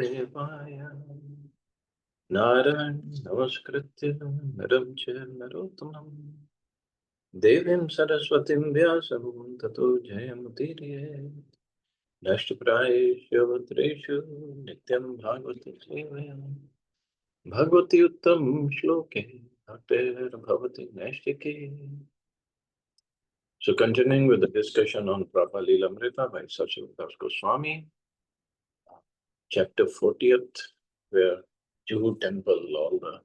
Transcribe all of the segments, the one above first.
Devaya Narayan Namaskritya Naram Cha Narottamam Devim Saraswatim Vyasam Tato Jayamutiriye Nashtaprayeshu Avadreshu Nityam Bhagavati Sevayam Bhagavati Uttam Shloke Bhaktir Bhavati Nashtike. So continuing with the discussion on Prabhupada Lilamrita by Srila Goswami, chapter 40th, where Juhu temple, all the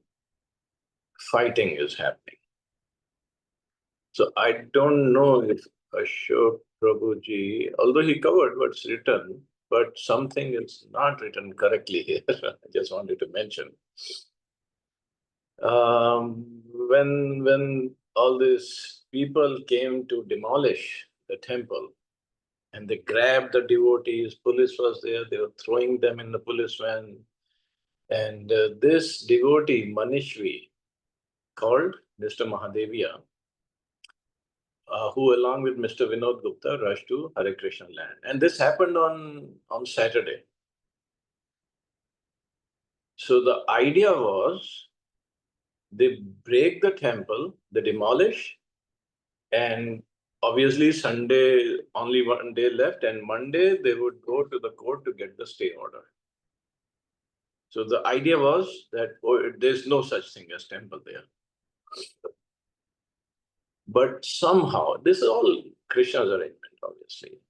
fighting is happening. So I don't know if Ashok Prabhuji, although he covered what's written, but something is not written correctly here. I just wanted to mention. When all these people came to demolish the temple, and they grabbed the devotees, police was there, they were throwing them in the police van. And this devotee, Manishvi, called Mr. Mahadevia, who along with Mr. Vinod Gupta rushed to Hare Krishna land. And this happened on Saturday. So the idea was they break the temple, they demolish, and obviously Sunday, only one day left, and Monday they would go to the court to get the stay order. So the idea was that there's no such thing as temple there. But somehow, this is all Krishna's arrangement, obviously.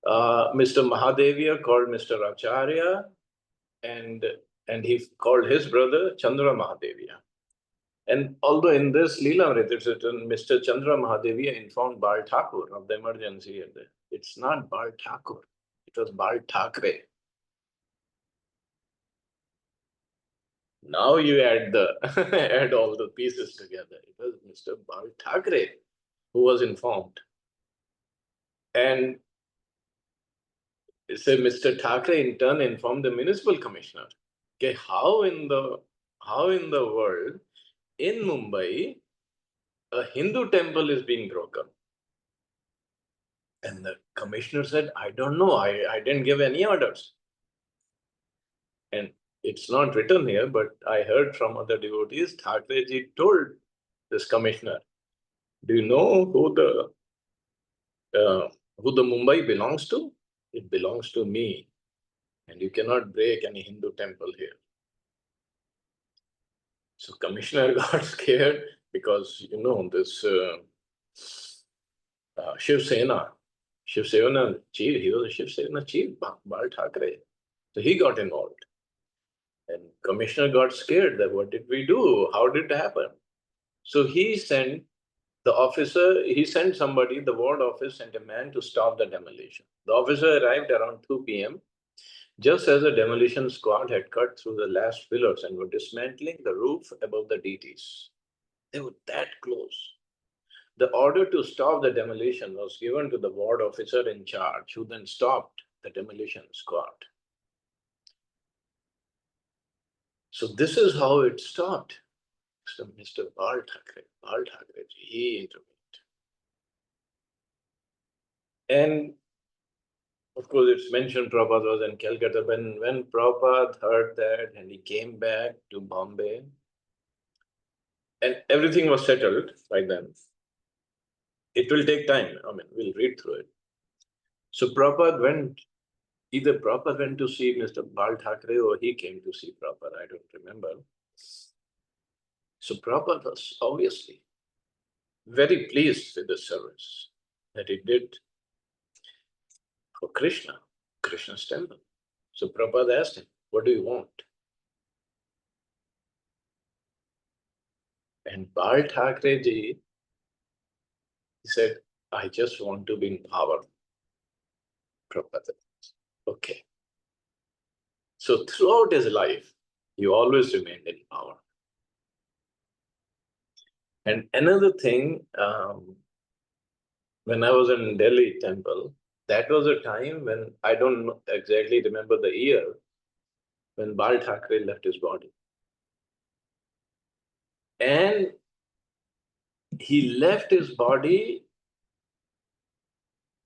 Mr. Mahadevia called Mr. Acharya, and he called his brother Chandra Mahadevia. And although in this Lilamrita it's written, Mr. Chandra Mahadevia informed Bal Thakur of the emergency. It's not Bal Thakur, it was Bal Thakre. Now you add add all the pieces together. It was Mr. Bal Thakre who was informed. And say Mr. Thakre in turn informed the municipal commissioner. Okay, how in the world in Mumbai a Hindu temple is being broken? And the commissioner said, I don't know, I didn't give any orders. And it's not written here, but I heard from other devotees, Thakreji told this commissioner, do you know who the Mumbai belongs to? It belongs to me. And you cannot break any Hindu temple here. So commissioner got scared because, this Shiv Sena chief, he was a Shiv Sena chief, Bal Thakre. So he got involved. And commissioner got scared that what did we do? How did it happen? So he sent somebody, the ward office sent a man to stop the demolition. The officer arrived around 2 p.m. just as the demolition squad had cut through the last pillars and were dismantling the roof above the deities. They were that close. The order to stop the demolition was given to the ward officer in charge, who then stopped the demolition squad. So this is how it stopped. So Mr. Bal Thakre, he intervened. And of course, it's mentioned Prabhupada was in Calcutta. When Prabhupada heard that and he came back to Bombay, and everything was settled by then. It will take time. I mean, we'll read through it. So either Prabhupada went to see Mr. Bal Thakre or he came to see Prabhupada, I don't remember. So Prabhupada was obviously very pleased with the service that he did for Krishna's temple. So Prabhupada asked him, what do you want? And Bal Thakre ji, he said, I just want to be in power. Prabhupada. Okay. So throughout his life, he always remained in power. And another thing, when I was in Delhi temple, that was a time when, I don't exactly remember the year, when Bal Thakre left his body. And he left his body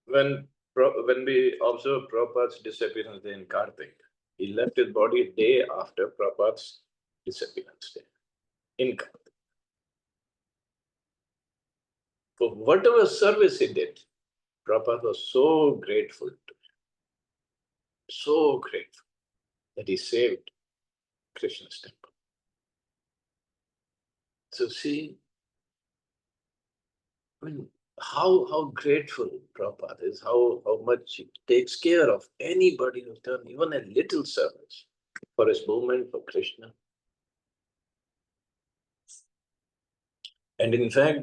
when When we observe Prabhupada's disappearance day in Kartik, he left his body a day after Prabhupada's disappearance day in Kartik. For whatever service he did, Prabhupada was so grateful to him, so grateful that he saved Krishna's temple. So see, I mean, how grateful Prabhupada is, how much he takes care of anybody who's done even a little service for his movement, for Krishna. And in fact,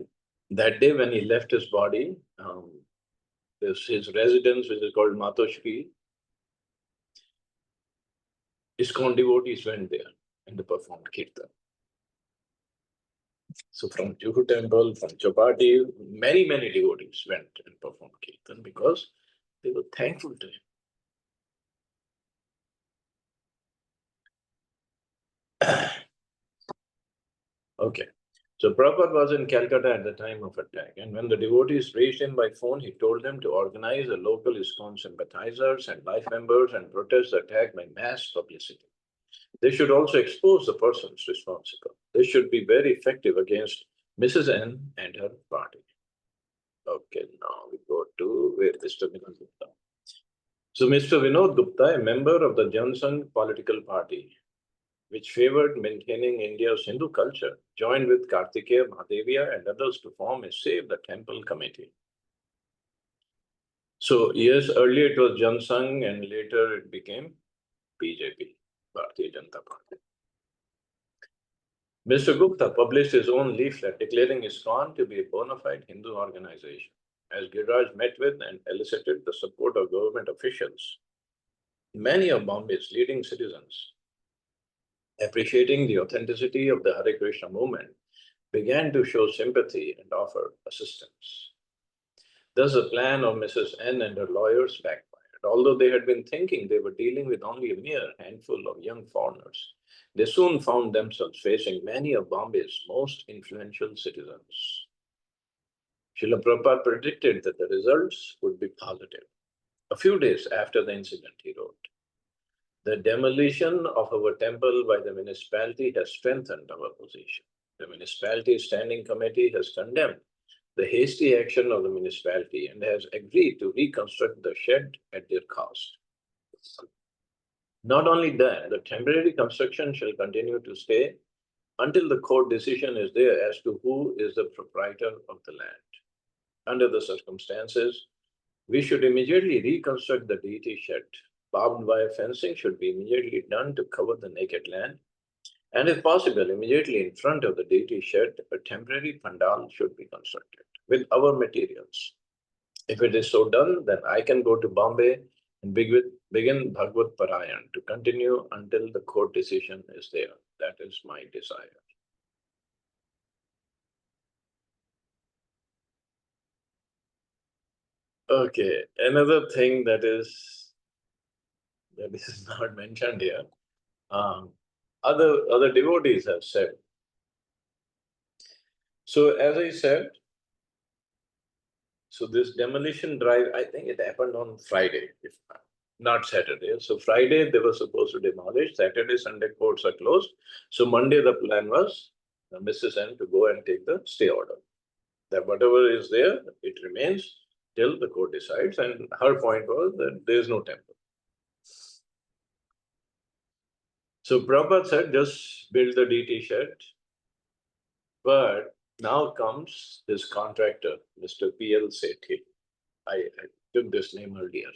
that day when he left his body, his residence, which is called Matoshri, ISKCON devotees went there and they performed kirtan. So from Juhu temple, from Chapati, many devotees went and performed kirtan because they were thankful to him. Okay. So Prabhupada was in Calcutta at the time of attack, and when the devotees reached him by phone, he told them to organize a local ISKCON sympathizers and life members and protest the attack by mass publicity. They should also expose the persons responsible. They should be very effective against Mrs. N and her party. Okay, now we go to where Mr. Vinod Gupta. So Mr. Vinod Gupta, a member of the Jansangh political party, which favored maintaining India's Hindu culture, joined with Kartikeya, Mahadevia and others to form a Save the Temple committee. So yes, earlier it was Jansangh and later it became BJP, Bharatiya Janata Party. Mr. Gupta published his own leaflet declaring ISKCON to be a bona fide Hindu organization. As Giriraj met with and elicited the support of government officials, many of Bombay's leading citizens, appreciating the authenticity of the Hare Krishna movement, began to show sympathy and offer assistance. Thus, the plan of Mrs. N and her lawyers backfired. Although they had been thinking they were dealing with only a mere handful of young foreigners, they soon found themselves facing many of Bombay's most influential citizens. Srila Prabhupada predicted that the results would be positive. A few days after the incident, he wrote, "The demolition of our temple by the municipality has strengthened our position. The municipality standing committee has condemned the hasty action of the municipality and has agreed to reconstruct the shed at their cost. Not only that, the temporary construction shall continue to stay until the court decision is there as to who is the proprietor of the land. Under the circumstances, we should immediately reconstruct the deity shed. Barbed wire fencing should be immediately done to cover the naked land. And if possible, immediately in front of the deity shed, a temporary pandal should be constructed with our materials. If it is so done, then I can go to Bombay and begin Bhagavad Parayan to continue until the court decision is there. That is my desire." Okay, another thing that is not mentioned here, other devotees have said. So as I said, so this demolition drive, I think it happened on Friday, if not Saturday. So Friday they were supposed to demolish. Saturday, Sunday courts are closed. So Monday the plan was Mrs. N to go and take the stay order. That whatever is there, it remains till the court decides. And her point was that there is no temple. So Prabhupada said, just build the DT shed. But now comes this contractor, Mr. P.L. Sethi. I took this name earlier.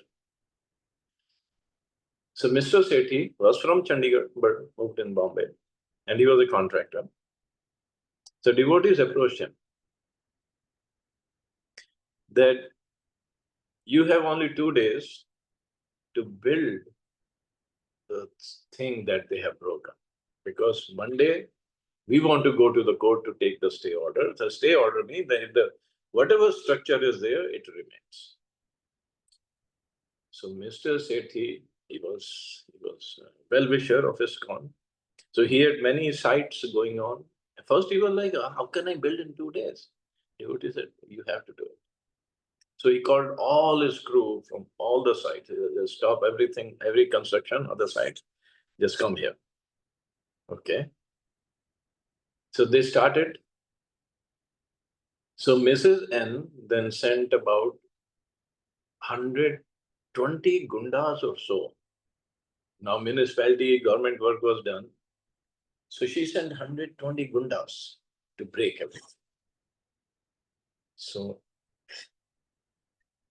So Mr. Sethi was from Chandigarh, but moved in Bombay, and he was a contractor. So devotees approached him that you have only 2 days to build the thing that they have broken. Because Monday, we want to go to the court to take the stay order. The stay order means that whatever structure is there, it remains. So Mr. Sethi, he was well-wisher of ISKCON. So he had many sites going on. First he was like, how can I build in 2 days? Devotee said, you have to do it. So he called all his crew from all the sites. Just stop everything, every construction, other side. Just come here. Okay. So they started. So Mrs. N then sent about 120 gundas or so. Now municipality, government work was done. So she sent 120 gundas to break everything. So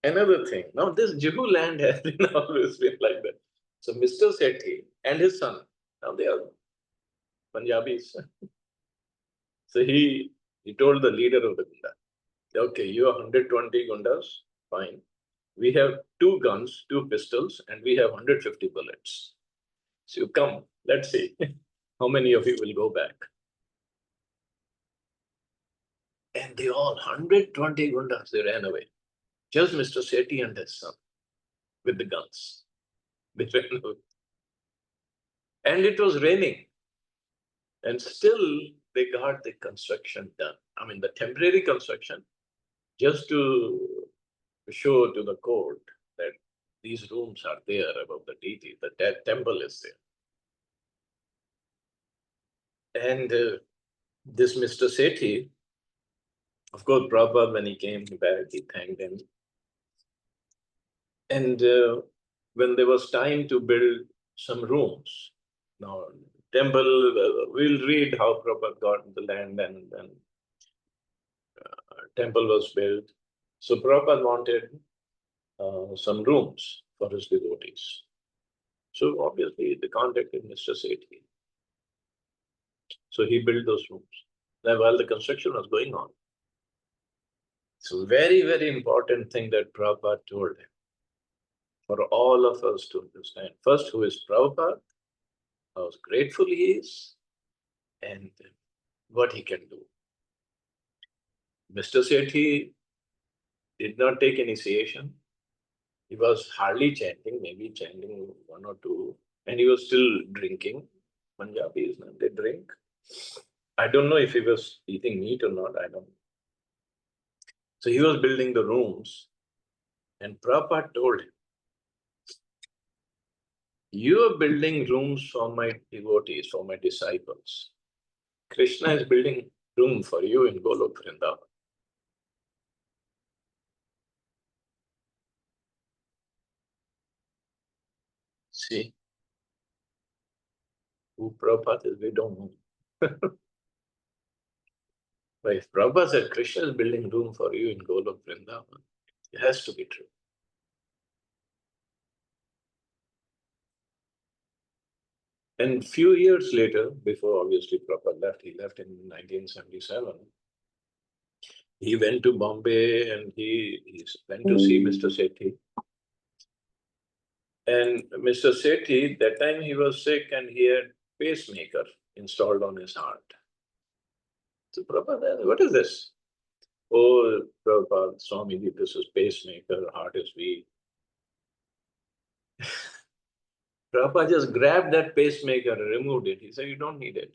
another thing, now this Jibu land has been always been like that. So Mr. Sethi and his son, now they are Punjabis. So he told the leader of the Gunda, okay, you are 120 Gundas, fine. We have 2 guns, 2 pistols, and we have 150 bullets. So you come, let's see how many of you will go back. And they all, 120 Gundas, they ran away. Just Mr. Sethi and his son with the guns. They ran away. And it was raining. And still they got the construction done. I mean, the temporary construction, just to show to the court that these rooms are there above the deity, the temple is there. And this Mr. Sethi, of course, Prabhupada, when he came back, he thanked him. And when there was time to build some rooms, now temple, we'll read how Prabhupada got the land and then temple was built. So Prabhupada wanted some rooms for his devotees. So obviously they contacted Mr. Sethi. So he built those rooms. Then while the construction was going on. So very, very important thing that Prabhupada told him for all of us to understand. First, who is Prabhupada, how grateful he is, and what he can do. Mr. Sethi did not take initiation. He was hardly chanting, maybe chanting 1 or 2, and he was still drinking. Punjabis, they drink. I don't know if he was eating meat or not, I don't know. So he was building the rooms, and Prabhupada told him, you are building rooms for my devotees, for my disciples. Krishna is building room for you in Golok Vrindavan. See, who Prabhupada is, we don't know. But if Prabhupada said Krishna is building room for you in Golok Vrindavan, it has to be true. And few years later, before obviously Prabhupada left, he left in 1977. He went to Bombay and he went to see Mr. Sethi. And Mr. Sethi, that time he was sick and he had pacemaker installed on his heart. So Prabhupada asked, what is this? Oh, Prabhupada, Swamiji, this is pacemaker, heart is weak. Prabhupada just grabbed that pacemaker and removed it. He said, you don't need it.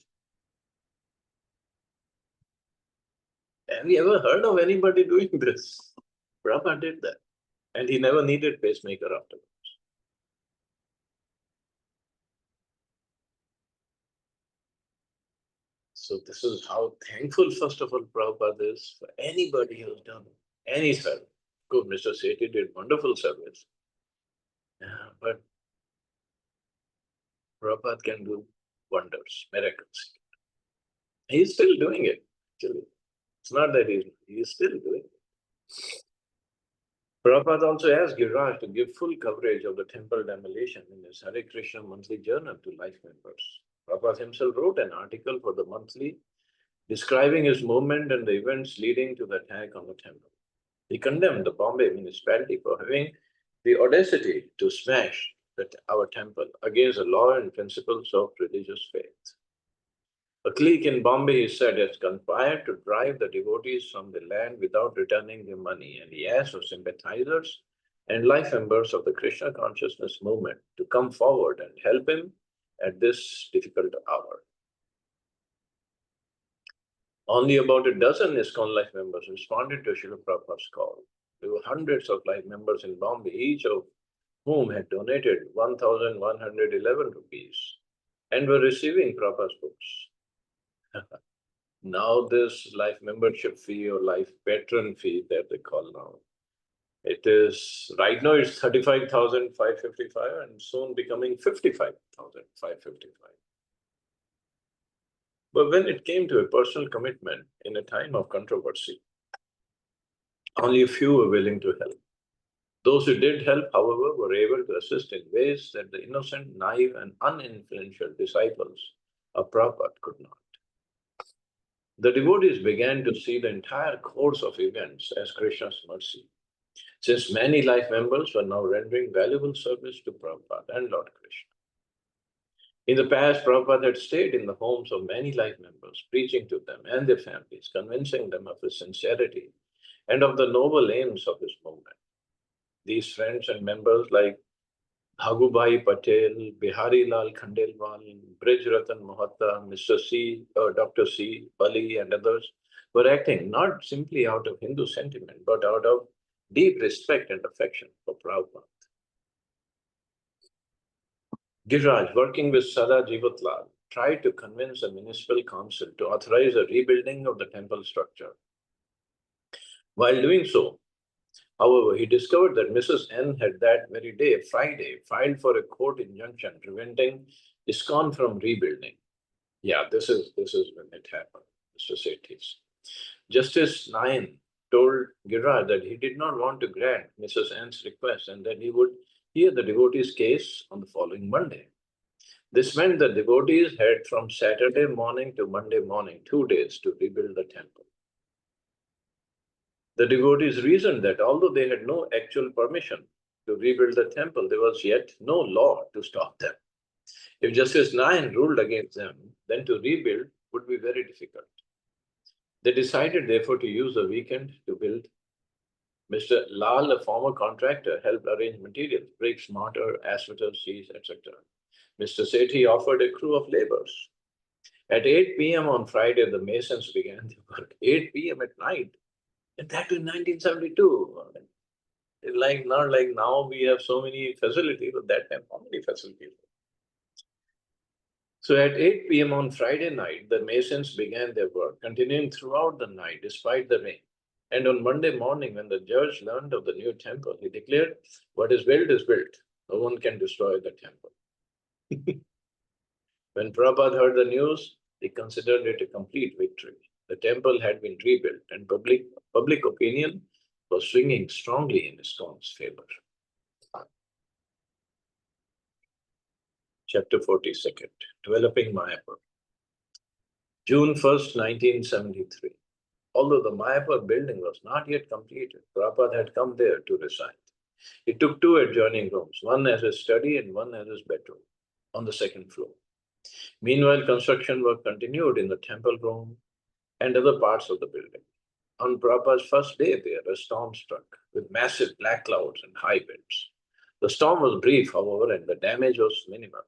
Have you ever heard of anybody doing this? Prabhupada did that. And he never needed pacemaker afterwards. So this is how thankful, first of all, Prabhupada is for anybody who's done any service. Of course, Mr. Sethi did wonderful service. But Prabhupada can do wonders, miracles. He's still doing it, actually. It's not that he's still doing it. Prabhupada also asked Giriraj to give full coverage of the temple demolition in his Hare Krishna monthly journal to life members. Prabhupada himself wrote an article for the monthly describing his movement and the events leading to the attack on the temple. He condemned the Bombay municipality for having the audacity to smash our temple against the law and principles of religious faith. A clique in Bombay, he said, has conspired to drive the devotees from the land without returning their money, and he asked for sympathizers and life members of the Krishna consciousness movement to come forward and help him at this difficult hour. Only about a dozen ISKCON life members responded to Srila Prabhupada's call. There were hundreds of life members in Bombay, each of whom had donated 1,111 rupees and were receiving Prabhupada's books. Now this life membership fee or life patron fee that they call now, it is, right now it's 35,555 and soon becoming 55,555. But when it came to a personal commitment in a time of controversy, only a few were willing to help. Those who did help, however, were able to assist in ways that the innocent, naive, and uninfluential disciples of Prabhupada could not. The devotees began to see the entire course of events as Krishna's mercy, since many life members were now rendering valuable service to Prabhupada and Lord Krishna. In the past, Prabhupada had stayed in the homes of many life members, preaching to them and their families, convincing them of his sincerity and of the noble aims of his movement. These friends and members like Bhagubhai Patel, Bihari Lal Khandelwal, Brij Ratan Mohatta, Mr. C, Dr. C, Bali, and others were acting not simply out of Hindu sentiment, but out of deep respect and affection for Prabhupada. Giriraj, working with Sada Jivatlal, tried to convince the municipal council to authorize a rebuilding of the temple structure. While doing so, however, he discovered that Mrs. N had that very day, Friday, filed for a court injunction preventing ISKCON from rebuilding. Yeah, this is when it happened, Mr. Sethis. Justice Nayan told Giriraj that he did not want to grant Mrs. N's request and that he would hear the devotee's case on the following Monday. This meant that devotees had from Saturday morning to Monday morning, 2 days, to rebuild the temple. The devotees reasoned that although they had no actual permission to rebuild the temple, there was yet no law to stop them. If Justice Nayan ruled against them, then to rebuild would be very difficult. They decided, therefore, to use a weekend to build. Mr. Lal, a former contractor, helped arrange materials, bricks, mortar, asphalt, seeds, etc. Mr. Sethi offered a crew of laborers. At 8 p.m. on Friday, the masons began their work. 8 p.m. at night, and that in 1972. It's like not like now we have so many facilities, but that time, how many facilities? So at 8 p.m. on Friday night, the masons began their work, continuing throughout the night despite the rain. And on Monday morning, when the judge learned of the new temple, he declared, what is built is built. No one can destroy the temple. When Prabhupada heard the news, he considered it a complete victory. The temple had been rebuilt and public opinion was swinging strongly in ISKCON's favor. Chapter 42, Developing Mayapur. June 1st, 1973. Although the Mayapur building was not yet completed, Prabhupada had come there to reside. He took 2 adjoining rooms, one as his study and one as his bedroom, on the 2nd floor. Meanwhile, construction work continued in the temple room and other parts of the building. On Prabhupada's first day there, a storm struck with massive black clouds and high winds. The storm was brief, however, and the damage was minimal.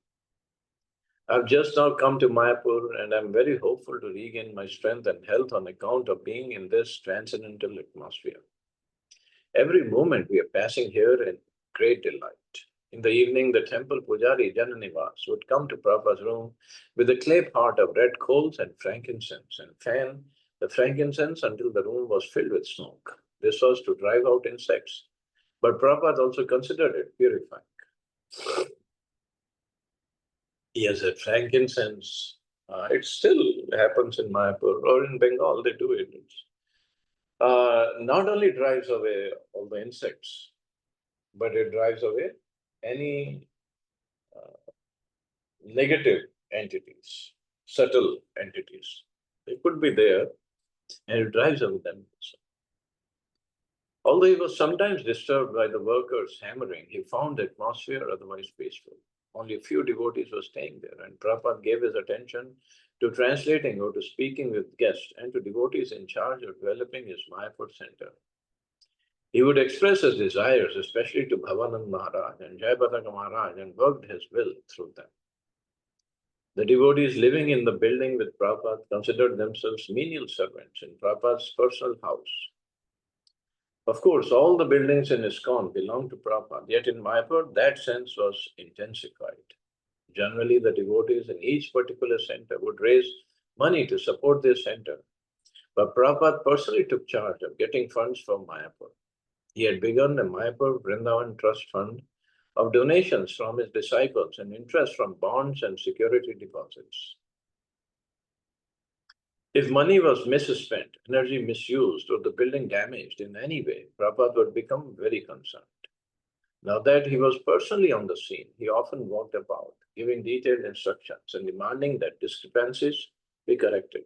I've just now come to Mayapur and I'm very hopeful to regain my strength and health on account of being in this transcendental atmosphere. Every moment we are passing here in great delight. In the evening, the temple pujari Jananivas would come to Prabhupada's room with a clay pot of red coals and frankincense and fan the frankincense until the room was filled with smoke. This was to drive out insects, but Prabhupada also considered it purifying. Yes, at frankincense, it still happens in Mayapur or in Bengal, they do it. Not only drives away all the insects, but it drives away any negative entities, subtle entities. They could be there, and it drives away them. Although he was sometimes disturbed by the workers hammering, he found the atmosphere otherwise peaceful. Only a few devotees were staying there, and Prabhupada gave his attention to translating or to speaking with guests and to devotees in charge of developing his Mayapur center. He would express his desires, especially to Bhavanand Maharaj and Jayapataka Maharaj, and worked his will through them. The devotees living in the building with Prabhupada considered themselves menial servants in Prabhupada's personal house. Of course, all the buildings in ISKCON belong to Prabhupada, yet in Mayapur, that sense was intensified. Generally, the devotees in each particular center would raise money to support their center. But Prabhupada personally took charge of getting funds from Mayapur. He had begun the Mayapur Vrindavan Trust Fund of donations from his disciples and interest from bonds and security deposits. If money was misspent, energy misused, or the building damaged in any way, Prabhupada would become very concerned. Now that he was personally on the scene, he often walked about, giving detailed instructions and demanding that discrepancies be corrected.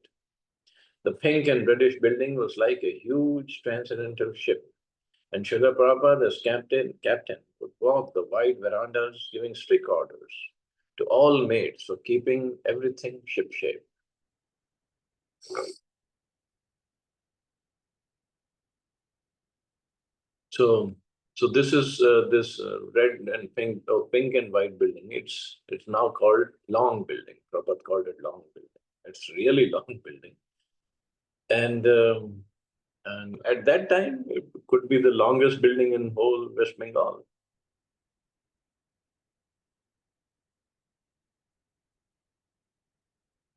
The pink and British building was like a huge transcendental ship, and Srila Prabhupada, as captain, would walk the wide verandas, giving strict orders to all maids for keeping everything shipshape. So this is this red and pink and white building. It's now called Long Building. Prabhupada called it Long Building. It's really long building, and at that time it could be the longest building in whole West Bengal.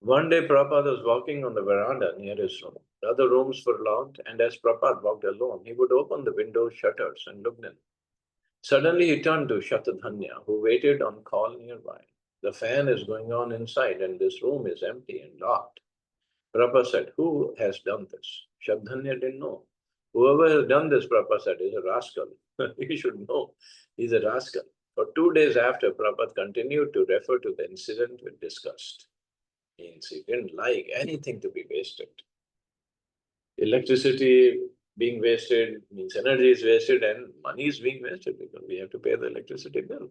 One day Prabhupada was walking on the veranda near his room. The other rooms were locked, and as Prabhupada walked alone, he would open the window shutters and look in. Suddenly he turned to Shatadhanya, who waited on call nearby. The fan is going on inside, and this room is empty and locked. Prabhupada said, "Who has done this?" Shatadhanya didn't know. "Whoever has done this," Prabhupada said, "is a rascal." He should know he's a rascal. For 2 days after, Prabhupada continued to refer to the incident with disgust. Means he didn't like anything to be wasted. Electricity being wasted means energy is wasted and money is being wasted because we have to pay the electricity bill.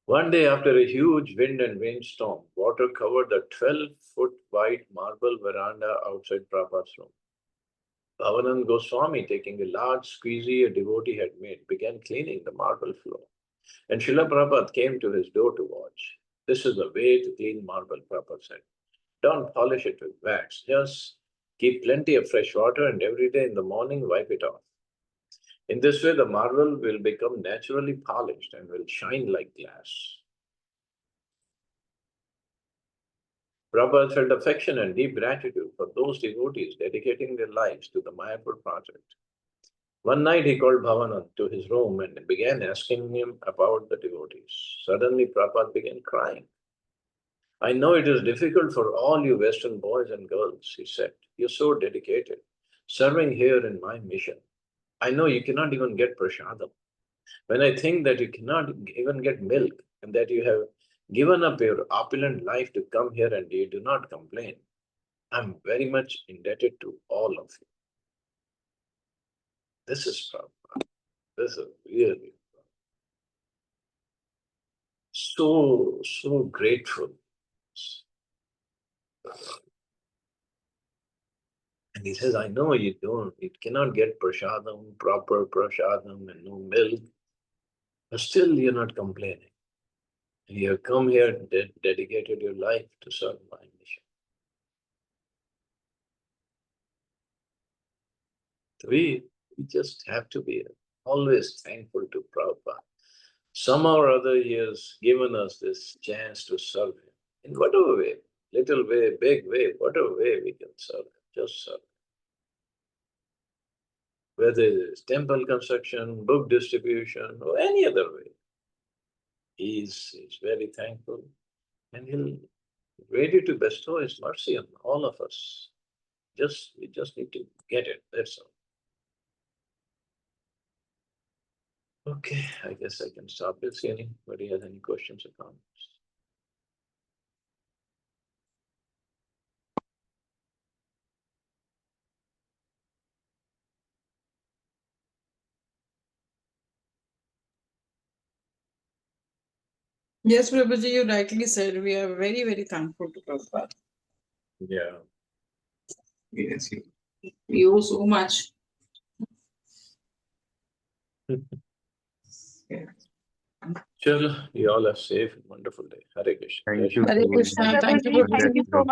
One day after a huge wind and rainstorm, water covered the 12-foot wide marble veranda outside Prabhupada's room. Bhavanand Goswami, taking a large squeegee a devotee had made, began cleaning the marble floor. And Srila Prabhupada came to his door to watch. "This is the way to clean marble," Prabhupada said. "Don't polish it with wax. Just keep plenty of fresh water and every day in the morning wipe it off. In this way, the marble will become naturally polished and will shine like glass." Prabhupada felt affection and deep gratitude for those devotees dedicating their lives to the Mayapur project. One night he called Bhavanand to his room and began asking him about the devotees. Suddenly Prabhupada began crying. "I know it is difficult for all you Western boys and girls," he said. "You're so dedicated, serving here in my mission. I know you cannot even get prasadam. When I think that you cannot even get milk and that you have given up your opulent life to come here and you do not complain, I'm very much indebted to all of you." This is Prabhupada. This is really so grateful. And he says, "I know you cannot get prasadam, proper prasadam and no milk, but still you're not complaining. You have come here, dedicated your life to serve my mission." We just have to be always thankful to Prabhupada. Somehow or other, he has given us this chance to serve him. In whatever way, little way, big way, whatever way we can serve him, just serve him. Whether it is temple construction, book distribution, or any other way. He's very thankful and he'll ready to bestow his mercy on all of us. We just need to get it, that's all. Okay, I guess I can stop this. Anybody has any questions or comments? Yes, Prabhuji, you rightly said we are very, very thankful to Prabhupada. Yeah. Yes, you owe so much. Yeah. Chalo, you all have safe and wonderful day. Hare Krishna. Thank you. Hare Krishna. Thank you, Prabhuji. Thank you.